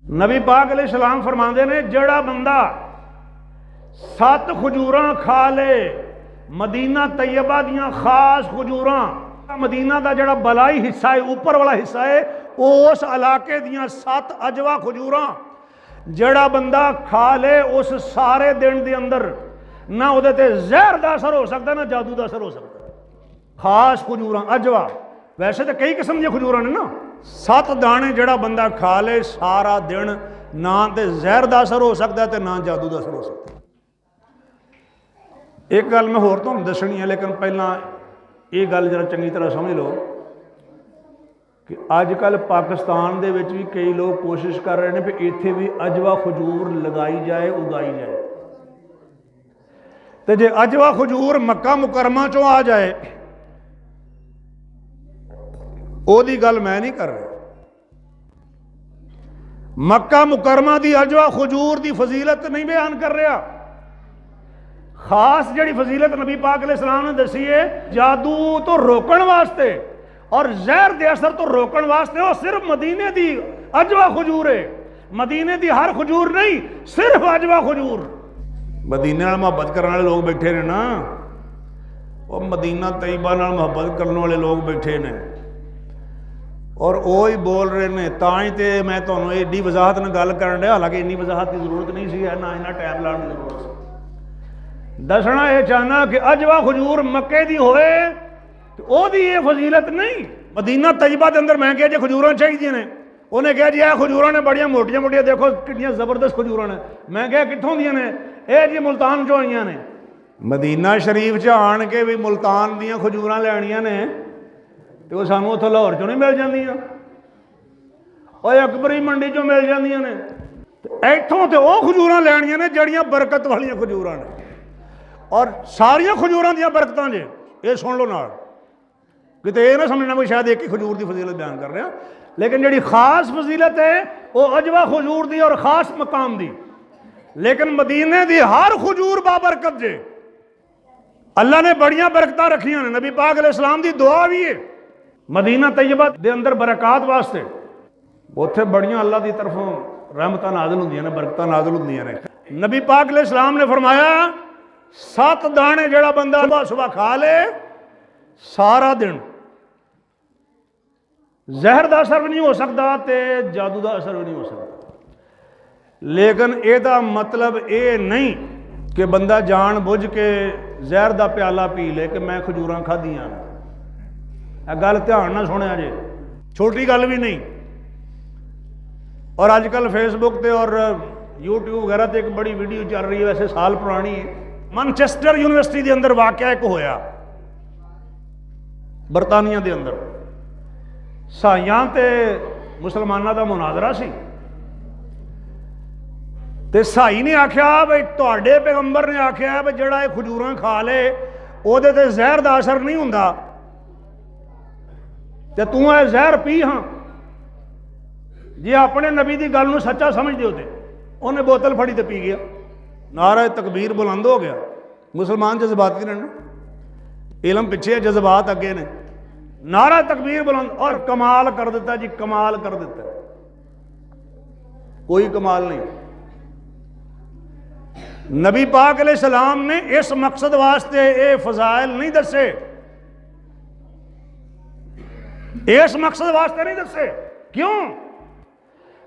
नबी पाक अलैहिस्सलाम फरमाते ने जड़ा बंदा 7 खजूरां खा ले, मदीना तैयबा दियां खास खजूरां, मदीना का जड़ा बलाई हिस्सा है, ऊपर वाला हिस्सा है, उस इलाके दियां 7 अजवा खजूरां जड़ा बंदा खा ले, उस सारे दिन के अंदर ना उहदे ते जहर का असर हो सकता ना जादू का असर हो सकता। खास खजूरां अजवा, वैसे तो कई किस्म दी खजूरां ने ना, 7 दाने जड़ा बंदा खा ले सारा दिन, ना तो जहर का असर हो सकता है ना जादू का असर हो सकता। एक गल मैं होर तुहानूं दसनी है, लेकिन पहला ये गल जरा चंगी तरह समझ लो कि अजकल पाकिस्तान दे विच भी कई लोग कोशिश कर रहे हैं भी इत्थे भी अजवा खजूर लगाई जाए, उगाई जाए। तो जे अजवा खजूर मक्का मुकरमा चों आ जाए, ओदी गल मैं नहीं कर रहा। मक्का मुकरमा दी अजवा खजूर दी फजीलत नहीं बयान कर रहा। खास जड़ी फजीलत नबी पाक अलैहिस्सलाम ने दसी है, जादू तो रोकण वास्ते और जहर दे असर तो रोकण वास्ते, वो सिर्फ मदीने दी अजवा खजूर है। मदीने दी हर खजूर नहीं, सिर्फ अजवा खजूर। मदीने नाल मुहब्बत करने वाले लोग बैठे ने ना, वो मदीना तैयबा नाल मुहब्बत करने वाले लोग बैठे ने और वो ही बोल रहे हैं। तां तो मैं तुहानूं एडी वजाहत नाल गल करन डया, हालांकि इन्नी वजाहत की जरूरत नहीं सी, ना इन्ना टाइम लाने की जरूरत सी। दसना यह चाहना कि अजवा खजूर मक्के दी होए तो ओदी ये फजीलत नहीं। मदीना तैयबा के अंदर मैं कहा जी खजूरां चाहिए ने, उन्हें कहा जी यह खजूरां ने बड़िया मोटिया मोटिया, देखो कितनी जबरदस्त खजूरां ने। मैं कहा कित्थों दियां ने? यह जी मुल्तान चों आईयां ने। मदीना शरीफ च आण के भी मुल्तान दियां खजूरां लैणियां ने तो वो सानूं उत्थों लाहौर चों नहीं मिल जांदियां, और अकबरी मंडी चों मिल जांदियां ने। इत्थों तो वो खजूरां लैणियां ने जड़ियां बरकत वालियां खजूरां ने, और सारिया खजूरां दियां बरकतां जे ये सुन लो नाल, किते ये ना समझना भी शायद एक ही खजूर की फजीलत बयान कर रहे हैं। लेकिन जी खास फजीलत है वो अजवा खजूर दी और खास मकाम दी। लेकिन मदीने दी हर खजूर बाबरकत जे, अल्लाह ने बड़ियां बरकतां रखियां ने। नबी पाक अलैहिस्सलाम दी दुआ भी है मदीना तैयबा दे अंदर बरकत वास्ते, उत्थे बड़ियां अल्लाह की तरफों रहमतां नाज़िल हुंदियां ने, बरकतां नाज़िल हुंदियां ने। नबी पाक अलैहिस्सलाम ने फरमाया 7 दाने जड़ा बंदा सुबह सुबह खा ले सारा दिन, जहर का असर भी नहीं हो सकता ते जादू का असर भी नहीं हो सकता। लेकिन एदा मतलब ये नहीं कि बंदा जान बुझ के जहर का प्याला पी ले कि मैं खजूरां खाधियां। गल ध्यान ना सुनिया जे, छोटी गल भी नहीं। और अजकल फेसबुक ते और यूट्यूब वगैरह ते एक बड़ी वीडियो चल रही है, वैसे साल पुरानी है। मैनचेस्टर यूनिवर्सिटी के अंदर वाकया एक होया, बरतानिया के अंदर ईसाइयां ते मुसलमानों का मुनाजरा सी। ते ईसाई ने आख्या भाई तुहाडे पैगंबर ने आख्या भाई जड़ा ये खजूरां खा ले ओहदे ते जहर का असर नहीं हुंदा, ते तू ये जहर पी। हाँ जे अपने नबी की गल नूं सच्चा समझदे हो ते उन्हें बोतल फड़ी ते पी गया। नारा तकबीर बुलंद हो गया। मुसलमान जज्बाती ने ना, इलम पिछे जज्बात अगे ने। नारा तकबीर बुलंद और कमाल कर दिता जी, कमाल कर दिता। कोई कमाल नहीं। नबी पाक अलैहिस्सलाम ने इस मकसद वास्ते ये फजाइल नहीं दसे, इस मकसद वास्ते नहीं दसे। क्यों?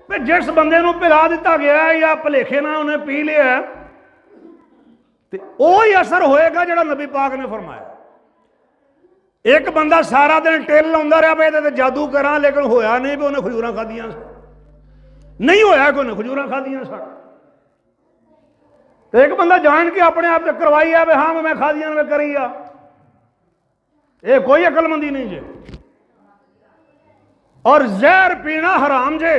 भाई जिस बंदे नूं पिला दिता गया या भुलेखे ना उन्हें पी लिया तो वही असर होएगा जिहड़ा नबी पाक ने फरमाया। एक बंदा सारा दिन टेल लाउंदा रहा भाई ये जादू करा, लेकिन होया नहीं भी उन्हें खजूरां खाधियां, नहीं होया कि उन्हें खजूरां खाधियां। तो एक बंदा जान के अपने आप से करवाई है भाई हाँ मैं खाधियां मैं करी आ, ये कोई अकलमंदी नहीं जे। और जहर पीना हराम जे।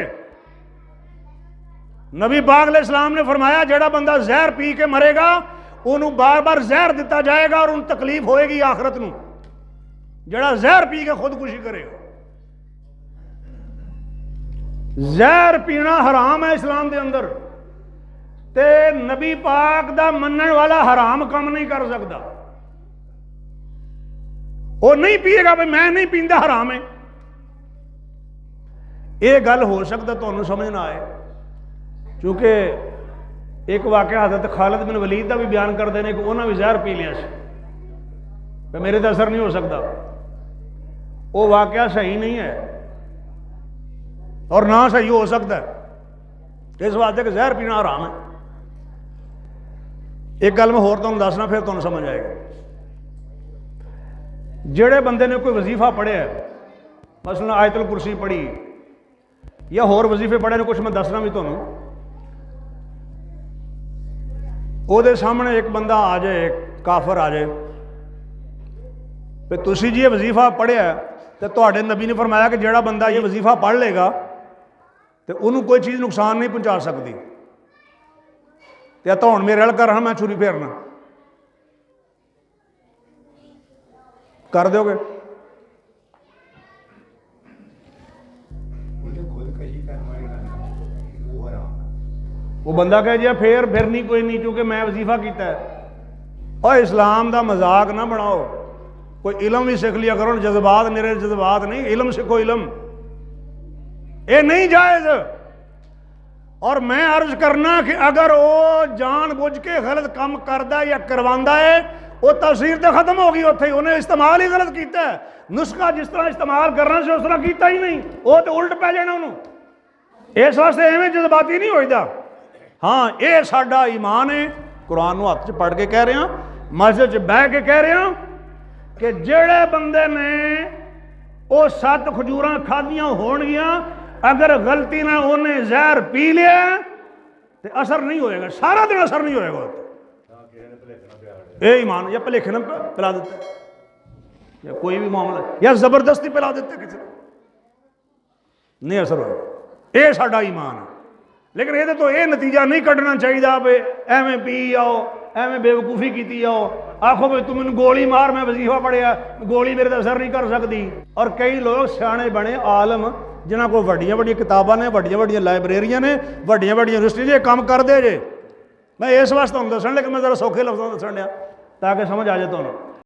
नबी पाक अलैहिस्सलाम ने फरमाया जेड़ा बंदा जहर पी के मरेगा उन्होंने बार बार जहर दिता जाएगा और उन तकलीफ होएगी आखरत नूं। जेड़ा जहर पी के खुदकुशी करेगा, जहर पीना हराम है इस्लाम के अंदर, ते नबी पाक दा मनण वाला हराम काम नहीं कर सकता। वो नहीं पिएगा भाई मैं नहीं पींदा हराम है। ये गल हो सकता तुहानूं समझ ना आए, चूँकि एक वाक़या हज़रत खालिद बिन वलीद का भी बयान करते हैं कि उन्होंने भी जहर पी लिया तो मेरे तो असर नहीं हो सकता। वो वाक़या सही नहीं है और ना सही हो सकता है, इस वास्ते कि जहर पीना हराम है। एक गल मैं होर तुहानूं दसना, फिर तुहानूं समझ आएगा। जेड़े बंदे ने कोई वजीफा पढ़िया, मसलन आयतुल कुर्सी पढ़ी या होर वजीफे पढ़े ने, कुछ मैं दसना भी तुहानूं, ਉਹਦੇ सामने एक बंदा आ जाए, काफर आ जाए, तो तुसी जी ये वजीफा पढ़िया तो तुहाडे नबी ने फरमाया कि जेड़ा बंदा ये वजीफा पढ़ लेगा तो उन्होंने कोई चीज़ नुकसान नहीं पहुँचा सकती, तो हुण मेरे वाल कर, मैं छुरी फेरना, कर दोगे? वो बंदा कह जी फिर नहीं कोई नहीं, क्योंकि मैं वजीफा किया है। और इस्लाम का मजाक ना बनाओ, कोई इलम भी सीख लिया करो, जज्बात मेरे जज्बात नहीं, इलम सीखो इलम, ये नहीं जायज़। और मैं अर्ज करना कि अगर वो जान बुझ के गलत काम करता या करवाता है, वो तफसीर तो खत्म हो गई उत्थे, उन्हें इस्तेमाल ही गलत किया है। नुस्खा जिस तरह इस्तेमाल करना से उस तरह किया ही नहीं, वो तो उल्ट पै जाना उन्होंने। इस वास्ते एवं जज्बाती नहीं होता। हाँ, ये साडा ईमान है, कुरान को हथ च पढ़ के कह रहे हैं, मस्जिद च बह के कह रहे हैं कि जेड़े बंदे ने वो 7 खजूरां खादियां होणगियां, अगर गलती ना उन्हें जहर पी लिया तो असर नहीं होएगा, सारा दिन असर नहीं होएगा। ये ईमान, या भलेखे ने पिला देता या कोई भी मामला, या जबरदस्ती पिला देते किसी को, नहीं असर होगा। ये साडा ईमान है। लेकिन ये तो यह नतीजा नहीं कढ़ना चाहिए भी एवं पी आओ, एवं बेवकूफ़ी की आओ, आखो भी तू मैंने गोली मार, मैं वजीफा पढ़िया, गोली मेरे तो असर नहीं कर सकती। और कई लोग सियाने बने आलम, जिन्होंने को वड्डियां वड्डियां किताबां ने, वड्डियां वड्डियां लाइब्रेरियां ने, वड्डियां वड्डियां यूनिवर्सिटी ये काम करते जे। मैं इस वास्ते तुहानूं दसण, लेकिन मैं जरा सौखे लफ्ज़ों दसण दिया ताकि समझ आ जाए तुहानूं।